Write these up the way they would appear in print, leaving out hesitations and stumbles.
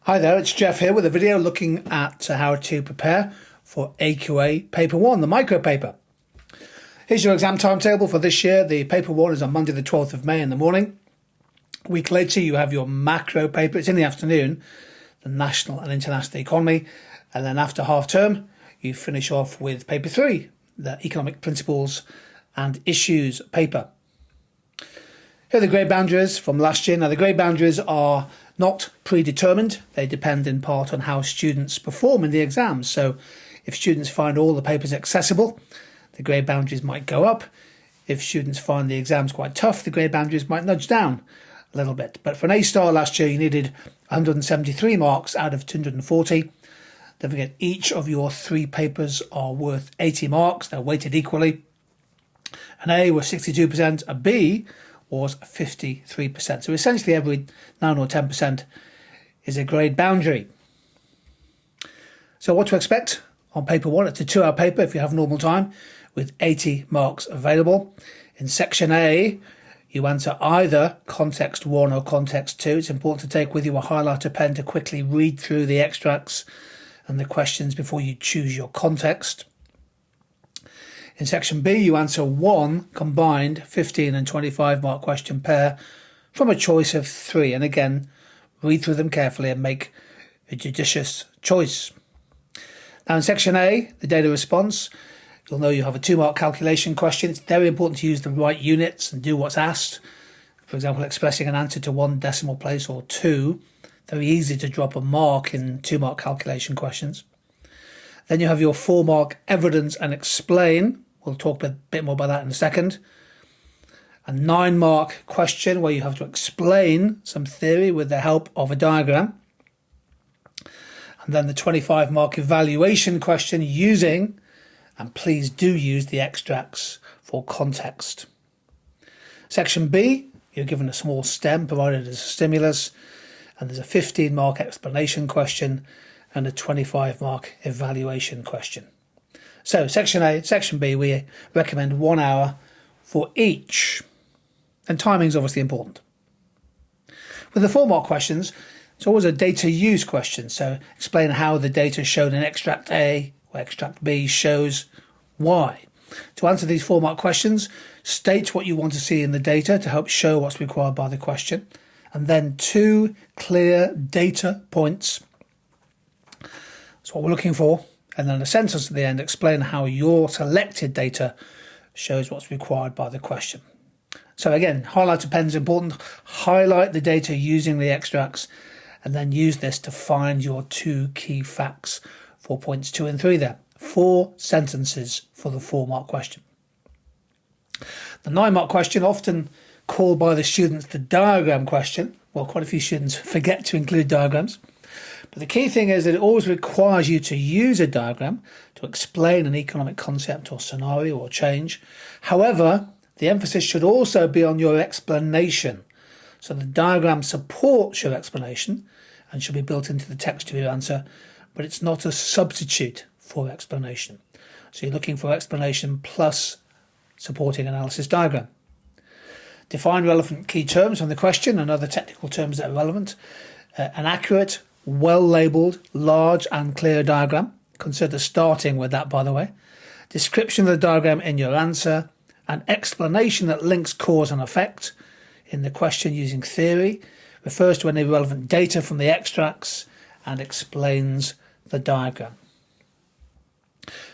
Hi there, it's Jeff here with a video looking at how to prepare for AQA Paper 1, the micro paper. Here's your exam timetable for this year. The Paper 1 is on Monday the 12th of May in the morning. A week later you have your macro paper, it's in the afternoon, the national and international economy, and then after half term you finish off with Paper 3, the economic principles and issues paper. Here are the grade boundaries from last year. Now the grade boundaries are not predetermined. They depend in part on how students perform in the exams. So if students find all the papers accessible, the grade boundaries might go up. If students find the exams quite tough, the grade boundaries might nudge down a little bit. But for an A-star last year, you needed 173 marks out of 240. Don't forget, each of your 3 papers are worth 80 marks. They're weighted equally. An A was 62%, a B was 53%. So essentially every 9 or 10% is a grade boundary. So what to expect on paper 1? It's a 2-hour paper if you have normal time with 80 marks available. In section A, you answer either context 1 or context 2. It's important to take with you a highlighter pen to quickly read through the extracts and the questions before you choose your context. In section B, you answer one combined 15 and 25 mark question pair from a choice of 3. And again, read through them carefully and make a judicious choice. Now in section A, the data response, you'll know you have a 2-mark calculation question. It's very important to use the right units and do what's asked. For example, expressing an answer to 1 decimal place or 2. Very easy to drop a mark in 2-mark calculation questions. Then you have your 4-mark evidence and explain. We'll talk a bit more about that in a second. A 9-mark question where you have to explain some theory with the help of a diagram. And then the 25-mark evaluation question using, and please do use the extracts for context. Section B, you're given a small stem provided as a stimulus, and there's a 15-mark explanation question and a 25-mark evaluation question. So section A, section B, we recommend 1 hour for each. And timing is obviously important. With the 4-mark questions, it's always a data use question. So explain how the data shown in extract A or extract B shows why. To answer these 4-mark questions, state what you want to see in the data to help show what's required by the question. And then 2 clear data points. That's what we're looking for. And then a sentence at the end, explain how your selected data shows what's required by the question. So again, highlighter pen is important. Highlight the data using the extracts and then use this to find your 2 key facts for points 2 and 3 there. 4 sentences for the 4-mark question. The 9-mark question, often called by the students the diagram question. Well, quite a few students forget to include diagrams. But the key thing is that it always requires you to use a diagram to explain an economic concept or scenario or change. However, the emphasis should also be on your explanation. So the diagram supports your explanation and should be built into the text of your answer, but it's not a substitute for explanation. So you're looking for explanation plus supporting analysis diagram. Define relevant key terms from the question and other technical terms that are relevant. An accurate, well-labelled, large and clear diagram. Consider starting with that, by the way. Description of the diagram in your answer. An explanation that links cause and effect in the question using theory. Refers to any relevant data from the extracts and explains the diagram.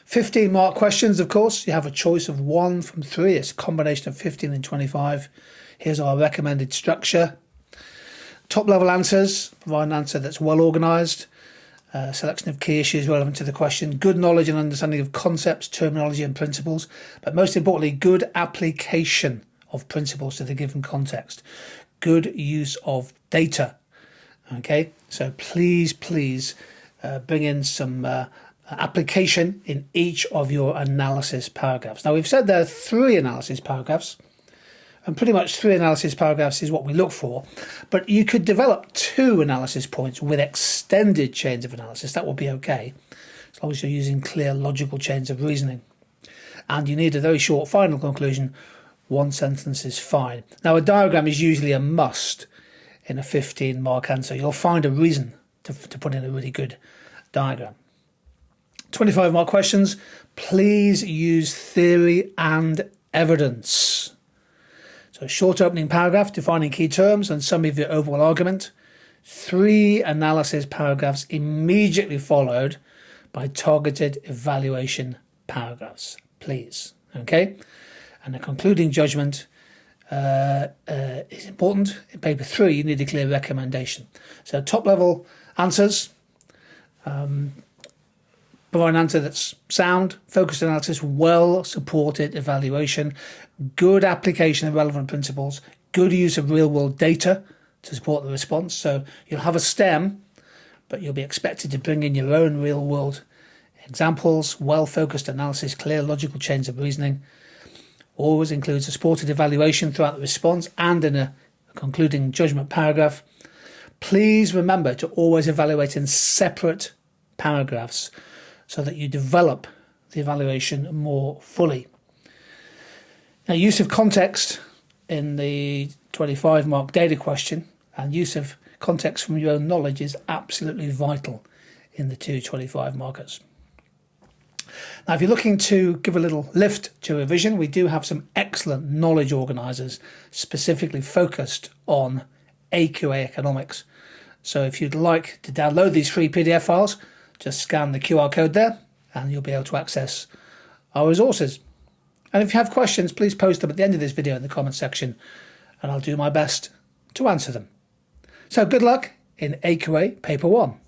15-mark questions, of course. You have a choice of 1 from 3. It's a combination of 15 and 25. Here's our recommended structure. Top-level answers, provide an answer that's well organised, selection of key issues relevant to the question, good knowledge and understanding of concepts, terminology and principles, but most importantly, good application of principles to the given context, good use of data. Okay, so please bring in some application in each of your analysis paragraphs. Now we've said there are 3 analysis paragraphs. And pretty much 3 analysis paragraphs is what we look for. But you could develop 2 analysis points with extended chains of analysis. That will be okay, as long as you're using clear logical chains of reasoning. And you need a very short final conclusion. 1 sentence is fine. Now a diagram is usually a must in a 15-mark answer. You'll find a reason to put in a really good diagram. 25 mark questions. Please use theory and evidence. So short opening paragraph defining key terms and summary of your overall argument. 3 analysis paragraphs immediately followed by targeted evaluation paragraphs, please. Okay? And a concluding judgment is important. In paper 3, you need a clear recommendation. So top level answers. Provide an answer that's sound, focused analysis, well-supported evaluation, good application of relevant principles, good use of real-world data to support the response. So you'll have a STEM, but you'll be expected to bring in your own real-world examples, well-focused analysis, clear logical chains of reasoning. Always includes a supported evaluation throughout the response and in a concluding judgment paragraph. Please remember to always evaluate in separate paragraphs so that you develop the evaluation more fully. Now, use of context in the 25 mark data question and use of context from your own knowledge is absolutely vital in the 2 25 markers. Now, if you're looking to give a little lift to revision, we do have some excellent knowledge organisers specifically focused on AQA economics. So if you'd like to download these free PDF files, just scan the QR code there and you'll be able to access our resources. And if you have questions, please post them at the end of this video in the comment section and I'll do my best to answer them. So good luck in AQA Paper 1.